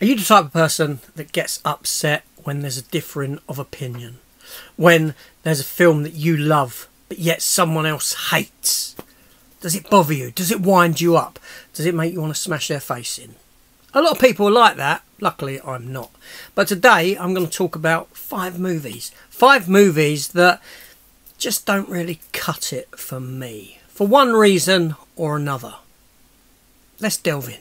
Are you the type of person that gets upset when there's a differing of opinion? When there's a film that you love, but yet someone else hates? Does it bother you? Does it wind you up? Does it make you want to smash their face in? A lot of people are like that. Luckily, I'm not. But today, I'm going to talk about 5 movies. 5 movies that just don't really cut it for me. For one reason or another. Let's delve in.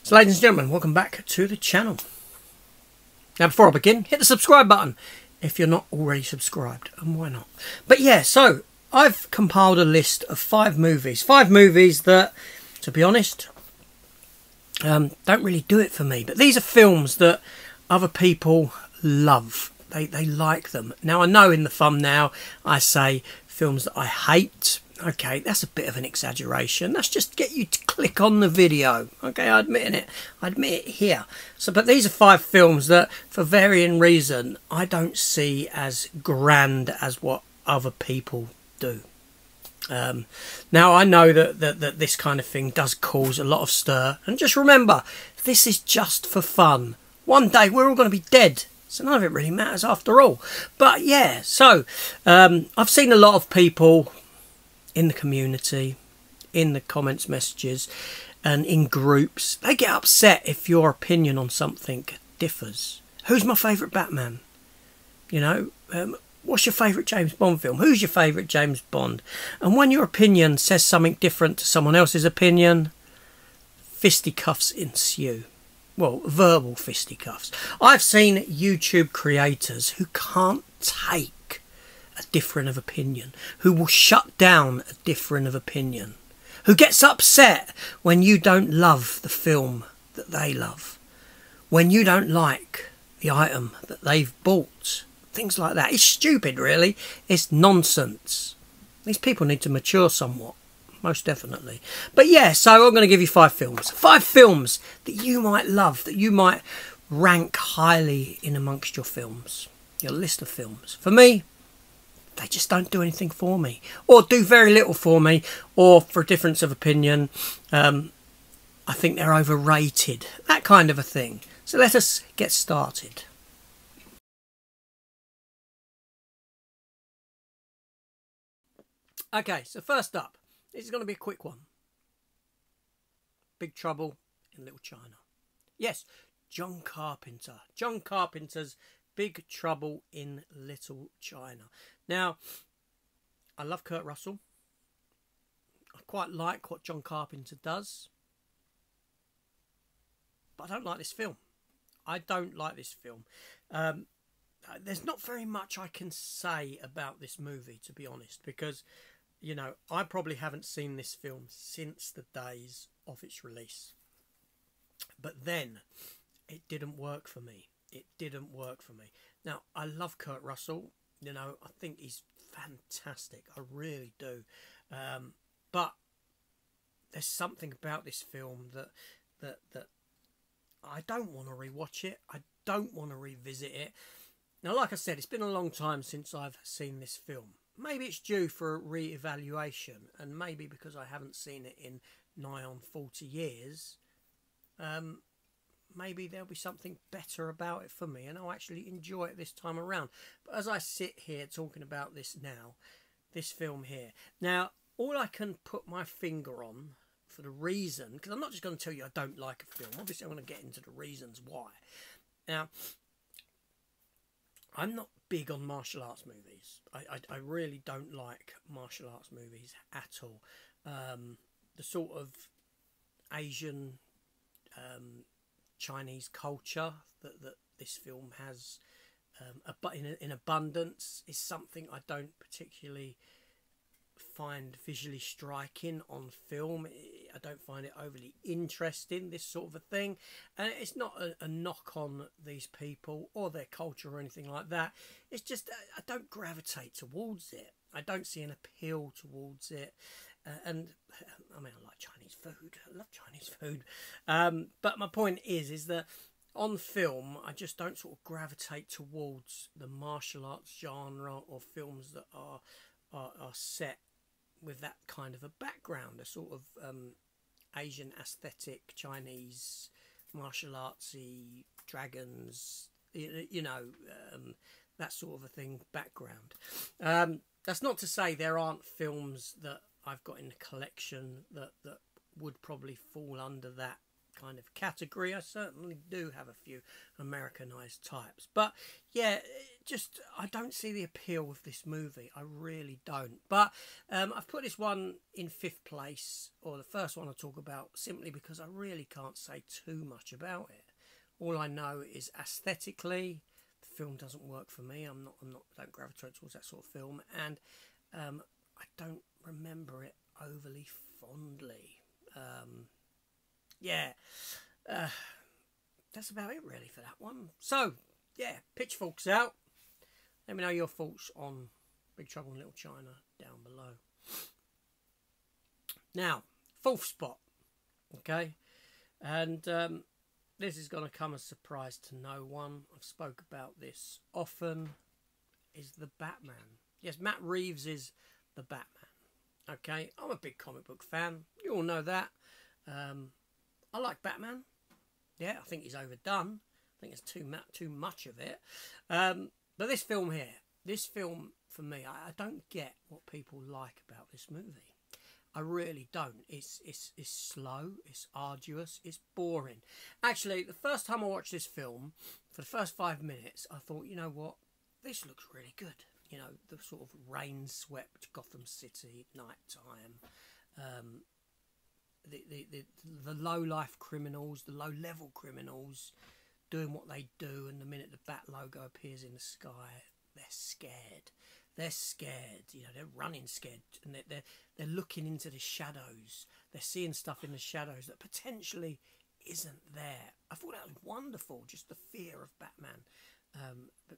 So ladies and gentlemen, welcome back to the channel. Now before I begin, hit the subscribe button if you're not already subscribed, and why not? But yeah, so I've compiled a list of 5 movies. 5 movies that, to be honest, don't really do it for me. But these are films that other people love. They like them. Now I know in the thumbnail I say films that I hate. Okay, that's a bit of an exaggeration. That's just to get you to click on the video. Okay, I admit it. I admit it here. So, but these are 5 films that, for varying reason, I don't see as grand as what other people do. Now, I know that this kind of thing does cause a lot of stir. And just remember, this is just for fun. One day, we're all going to be dead. So none of it really matters after all. But yeah, so I've seen a lot of people in the community, in the comments messages, and in groups, they get upset if your opinion on something differs. Who's my favourite Batman? You know, what's your favourite James Bond film? Who's your favourite James Bond? And when your opinion says something different to someone else's opinion, fisticuffs ensue. Well, verbal fisticuffs. I've seen YouTube creators who can't take a difference of opinion, who will shut down a difference of opinion, who gets upset when you don't love the film that they love, when you don't like the item that they've bought, things like that. It's stupid, really. It's nonsense. These people need to mature somewhat, most definitely. But yeah, so I'm going to give you 5 films. 5 films that you might love, that you might rank highly in amongst your films, your list of films. For me, they just don't do anything for me, or do very little for me, or for a difference of opinion. I think they're overrated, that kind of a thing. So let us get started. Okay, so first up, this is going to be a quick one. Big Trouble in Little China. Yes, John Carpenter. John Carpenter's Big Trouble in Little China. Now, I love Kurt Russell. I quite like what John Carpenter does. But I don't like this film. I don't like this film. There's not very much I can say about this movie, to be honest, because, you know, I probably haven't seen this film since the days of its release. But then, it didn't work for me. It didn't work for me. Now, I love Kurt Russell. You know, I think he's fantastic. I really do. But there's something about this film that I don't want to rewatch it. I don't want to revisit it. Now, like I said, it's been a long time since I've seen this film. Maybe it's due for a re-evaluation, and maybe because I haven't seen it in nigh on 40 years, maybe there'll be something better about it for me, and I'll actually enjoy it this time around. But as I sit here talking about this now, this film here, now, all I can put my finger on for the reason, because I'm not just going to tell you I don't like a film. Obviously, I'm going to get into the reasons why. Now, I'm not big on martial arts movies. I really don't like martial arts movies at all. The sort of Asian Chinese culture that this film has in abundance is something I don't particularly find visually striking on film. I don't find it overly interesting, this sort of a thing. And it's not a knock on these people or their culture or anything like that. It's just I don't gravitate towards it. I don't see an appeal towards it. And I mean, I like Chinese food. I love Chinese food. But my point is that on film, I just don't sort of gravitate towards the martial arts genre or films that are set with that kind of a background, a sort of Asian aesthetic, Chinese martial artsy, dragons, that sort of a thing background. That's not to say there aren't films that I've got in the collection that would probably fall under that kind of category. I certainly do have a few Americanized types, but yeah, just I don't see the appeal of this movie. I really don't. But I've put this one in 5th place, or the first one I talk about, simply because I really can't say too much about it. All I know is aesthetically, the film doesn't work for me. I don't gravitate towards that sort of film, and I don't remember it overly fondly. Yeah, that's about it really for that one. So, yeah, pitchforks out. Let me know your thoughts on Big Trouble in Little China down below. Now, 4th spot, okay, and this is going to come as a surprise to no one. I've spoke about this often, is the Batman. Yes, Matt Reeves is the Batman. Okay, I'm a big comic book fan. You all know that. I like Batman. Yeah, I think he's overdone. I think there's too much of it. But this film here, for me, I don't get what people like about this movie. I really don't. It's slow, it's arduous, it's boring. Actually, the first time I watched this film, for the first 5 minutes, I thought, you know what, this looks really good. You know, the sort of rain-swept Gotham City at night time. The low-life criminals, the low-level criminals doing what they do, and the minute the Bat logo appears in the sky, they're scared. They're scared. You know, they're running scared, and they're looking into the shadows. They're seeing stuff in the shadows that potentially isn't there. I thought that was wonderful, just the fear of Batman. But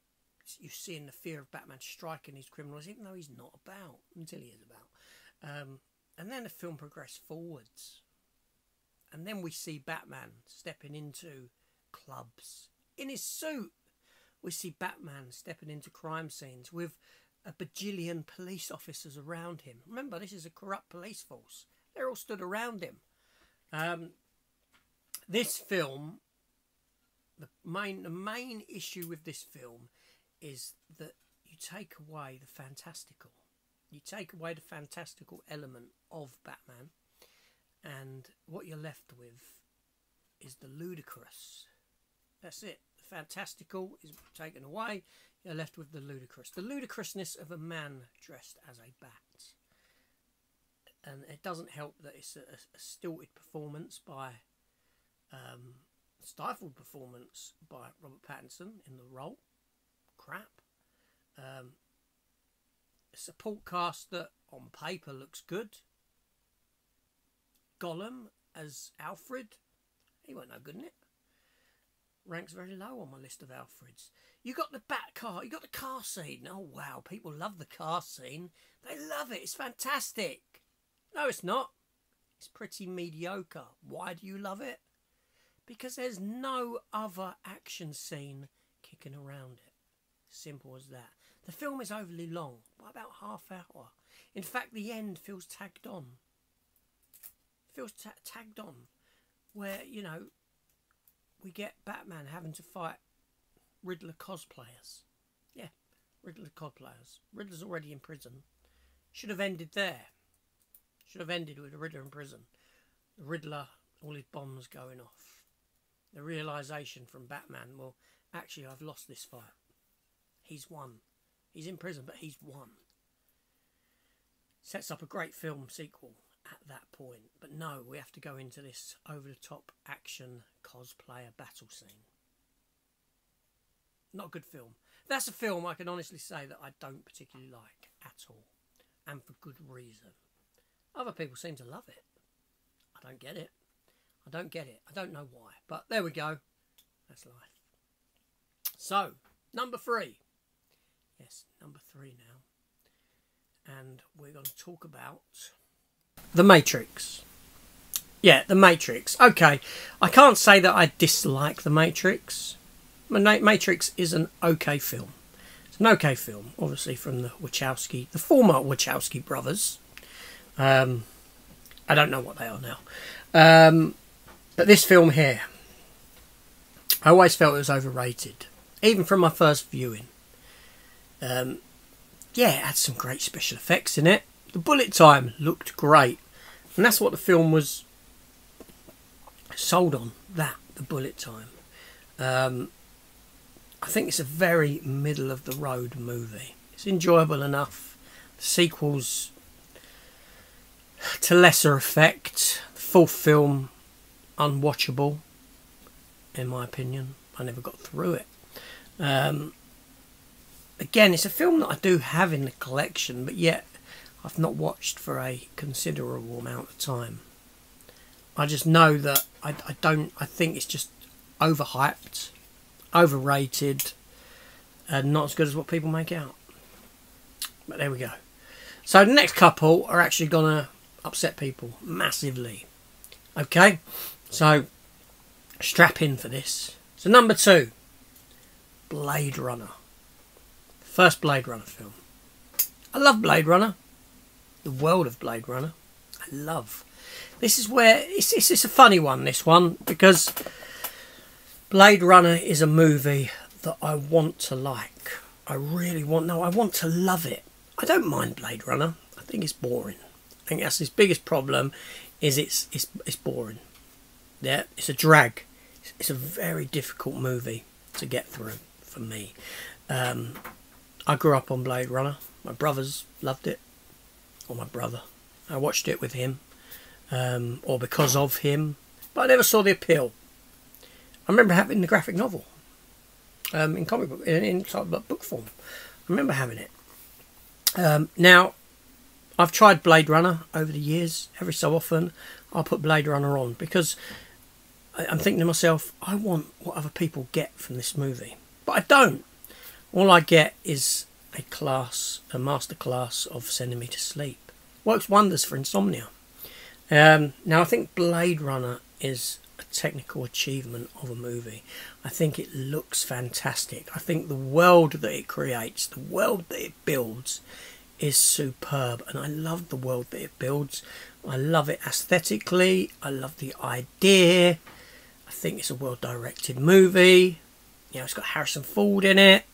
you're seeing the fear of Batman striking these criminals, even though he's not about, until he is about. And then the film progressed forwards. And then we see Batman stepping into clubs in his suit. We see Batman stepping into crime scenes with a bajillion police officers around him. Remember, this is a corrupt police force. They're all stood around him. This film, the main issue with this film is that you take away the fantastical. You take away the fantastical element of Batman, and what you're left with is the ludicrous. That's it. The fantastical is taken away. You're left with the ludicrous. The ludicrousness of a man dressed as a bat. And it doesn't help that it's a stilted performance by... stifled performance by Robert Pattinson in the role. Crap. A support cast that on paper looks good. Gollum as Alfred, he weren't no good in it. Ranks very low on my list of Alfreds. You got the Bat car, you got the car scene. Oh wow, people love the car scene. They love it, it's fantastic. No, it's not. It's pretty mediocre. Why do you love it? Because there's no other action scene kicking around it. Simple as that. The film is overly long, by about half hour. In fact, the end feels tagged on. Feels tagged on. Where, you know, we get Batman having to fight Riddler cosplayers. Yeah, Riddler cosplayers. Riddler's already in prison. Should have ended there. Should have ended with the Riddler in prison. The Riddler, all his bombs going off. The realisation from Batman, well, actually I've lost this fight. He's won. He's in prison, but he's won. Sets up a great film sequel at that point. But no, we have to go into this over-the-top action cosplayer battle scene. Not a good film. That's a film I can honestly say that I don't particularly like at all. and for good reason. Other people seem to love it. I don't get it. I don't get it. I don't know why. But there we go. That's life. So, number 3. Yes, number 3 now. And we're going to talk about The Matrix. Yeah, The Matrix. Okay, I can't say that I dislike The Matrix. Matrix is an okay film. It's an okay film, obviously from the former Wachowski brothers. I don't know what they are now. But this film here, I always felt it was overrated, even from my first viewing. Yeah, it had some great special effects in it. The bullet time looked great, and that's what the film was sold on, the bullet time. I think it's a very middle of the road movie. It's enjoyable enough. The sequels, to lesser effect. The full film, unwatchable, in my opinion. I never got through it. Again, it's a film that I do have in the collection, but yet I've not watched for a considerable amount of time. I just know that I think it's just overhyped, overrated, and not as good as what people make out. But there we go. So the next couple are actually going to upset people massively. Okay, so strap in for this. So number 2, Blade Runner. First Blade Runner film. I love Blade Runner. The world of Blade Runner. I love. This is where it's a funny one, this one, because Blade Runner is a movie that I want to like. I want to love it. I don't mind Blade Runner. I think it's boring. I think that's his biggest problem, is it's boring. Yeah, it's a drag. It's a very difficult movie to get through for me. I grew up on Blade Runner. My brothers loved it. Or my brother. I watched it with him. Or because of him. But I never saw the appeal. I remember having the graphic novel. In comic book, in book form. I remember having it. Now, I've tried Blade Runner over the years. Every so often, I'll put Blade Runner on. Because I'm thinking to myself, I want what other people get from this movie. But I don't. All I get is a masterclass of sending me to sleep. Works wonders for insomnia. Now, I think Blade Runner is a technical achievement of a movie. I think it looks fantastic. I think the world that it creates, the world that it builds, is superb. And I love the world that it builds. I love it aesthetically. I love the idea. I think it's a well-directed movie. You know, it's got Harrison Ford in it.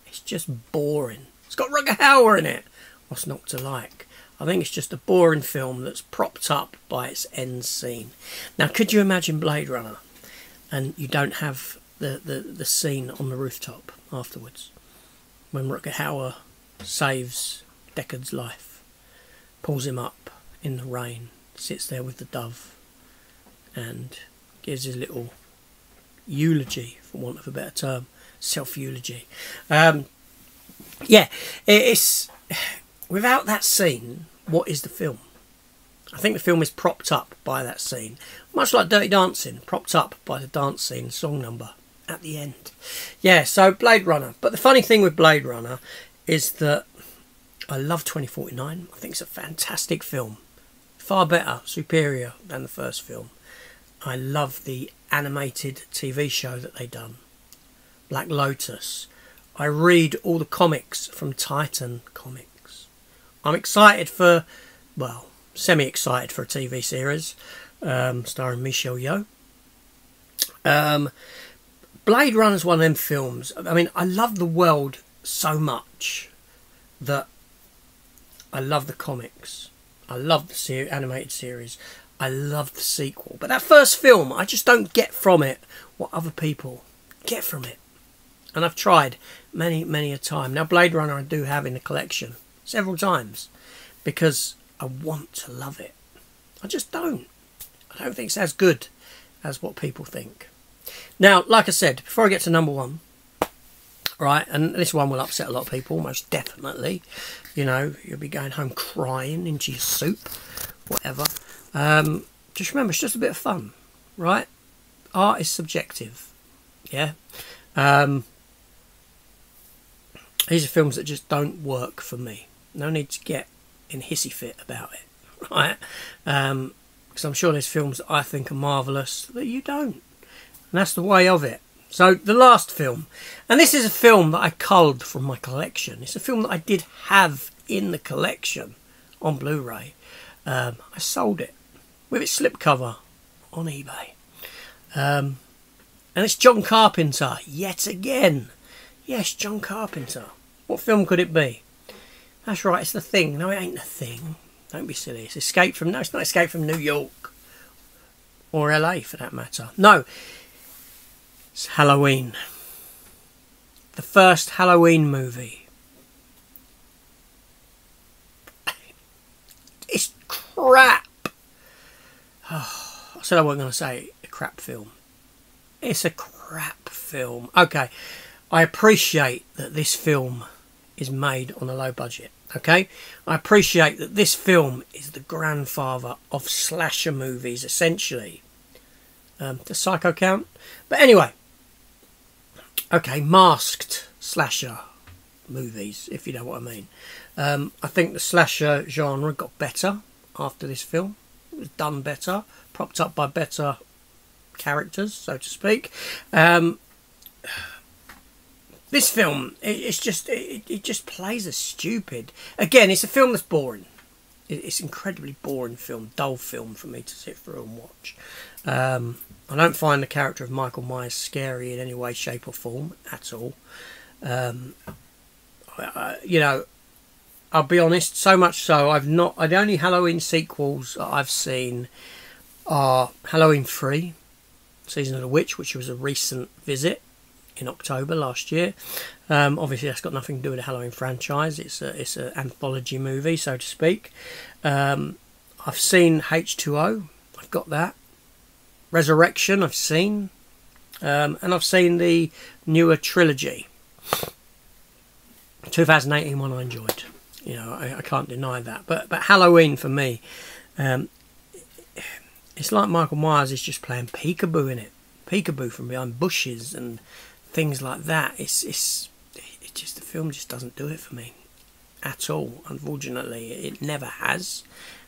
It's just boring. It's got Rutger Hauer in it. What's not to like? I think it's just a boring film that's propped up by its end scene. Now, could you imagine Blade Runner and you don't have the scene on the rooftop afterwards when Rutger Hauer saves Deckard's life, pulls him up in the rain, sits there with the dove and gives his little eulogy, for want of a better term, self-eulogy. Yeah, it's without that scene, what is the film? I think the film is propped up by that scene, much like Dirty Dancing, propped up by the dance scene song number at the end. Yeah, so Blade Runner. But the funny thing with Blade Runner is that I love 2049. I think it's a fantastic film, far better, superior than the first film. I love the animated TV show that they done, Black Lotus. I read all the comics from Titan Comics. I'm excited for, well, semi-excited for a TV series starring Michelle Yeoh. Blade Runner's one of them films. I mean, I love the world so much that I love the comics. I love the animated series. I love the sequel. But that first film, I just don't get from it what other people get from it. And I've tried many, many a time. Now, Blade Runner I do have in the collection several times because I want to love it. I just don't. I don't think it's as good as what people think. Now, like I said, before I get to number 1, right? And this one will upset a lot of people, most definitely. You know, you'll be going home crying into your soup, whatever. Just remember, it's just a bit of fun, right? Art is subjective, yeah? These are films that just don't work for me. No need to get in hissy fit about it, right? Because I'm sure there's films that I think are marvellous that you don't. And that's the way of it. So the last film, and this is a film that I culled from my collection. It's a film that I did have in the collection on Blu-ray. I sold it with its slipcover on eBay. And it's John Carpenter, yet again. Yes, John Carpenter. What film could it be? That's right, it's The Thing. No, it ain't The Thing. Don't be silly. It's Escape from... No, it's not Escape from New York. Or LA, for that matter. No. It's Halloween. The first Halloween movie. It's crap. Oh, I said I wasn't going to say a crap film. It's a crap film. Okay, I appreciate that this film is made on a low budget. Okay, I appreciate that this film is the grandfather of slasher movies, essentially. Does Psycho count? But anyway, okay, masked slasher movies, if you know what I mean. I think the slasher genre got better after this film. It was done better, propped up by better characters, so to speak. This film, it just plays as stupid. Again, it's a film that's boring. It's an incredibly boring film, dull film for me to sit through and watch. I don't find the character of Michael Myers scary in any way, shape or form at all. You know, I'll be honest, so much so, the only Halloween sequels that I've seen are Halloween 3, Season of the Witch, which was a recent visit in October last year. Obviously that's got nothing to do with the Halloween franchise. It's an anthology movie, so to speak. I've seen H2O, I've got that. Resurrection I've seen. And I've seen the newer trilogy. 2018 one I enjoyed. You know, I can't deny that. But Halloween for me, it's like Michael Myers is just playing peekaboo in it. Peekaboo from behind bushes and things like that. It's just, the film just doesn't do it for me at all. Unfortunately, it never has,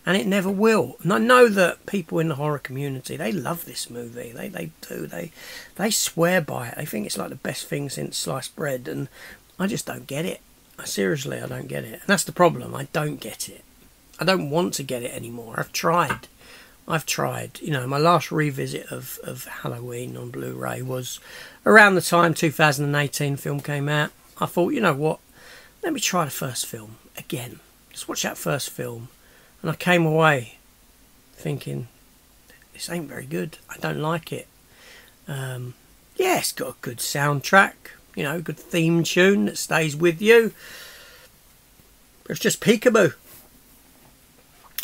and it never will. And I know that people in the horror community, they love this movie. They do. They swear by it. They think it's like the best thing since sliced bread, and I just don't get it. Seriously, I don't get it. And that's the problem. I don't get it. I don't want to get it anymore. I've tried. You know, my last revisit of Halloween on Blu-ray was around the time 2018 film came out. I thought, you know what, let me try the first film again. Just watch that first film. And I came away thinking, this ain't very good. I don't like it. Yeah, it's got a good soundtrack, you know, good theme tune that stays with you. But it's just peekaboo.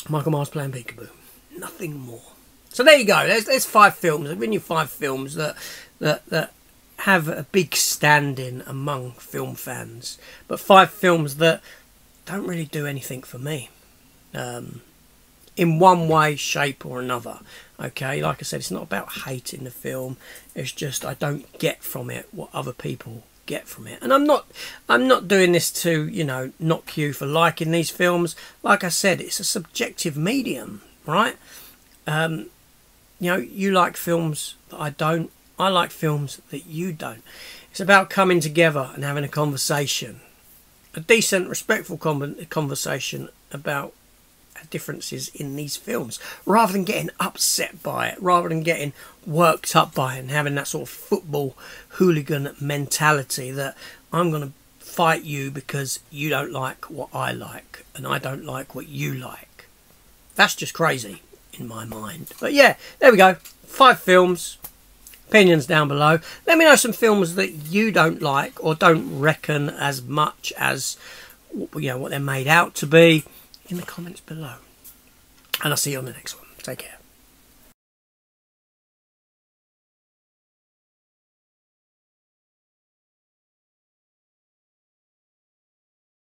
Michael Myers playing peekaboo. Nothing more. So there you go. There's 5 films. I've given you 5 films that have a big standing among film fans, but 5 films that don't really do anything for me, in one way, shape or another. Okay, like I said, it's not about hating the film. It's just I don't get from it what other people get from it. And I'm not doing this to, you know, knock you for liking these films. Like I said, it's a subjective medium. Right? You know, you like films that I don't. I like films that you don't. It's about coming together and having a conversation. A decent, respectful conversation about differences in these films. Rather than getting upset by it. Rather than getting worked up by it and having that sort of football hooligan mentality that I'm going to fight you because you don't like what I like and I don't like what you like. That's just crazy in my mind. But yeah, there we go. 5 films. Opinions down below. Let me know some films that you don't like or don't reckon as much as, you know, what they're made out to be in the comments below. And I'll see you on the next one. Take care.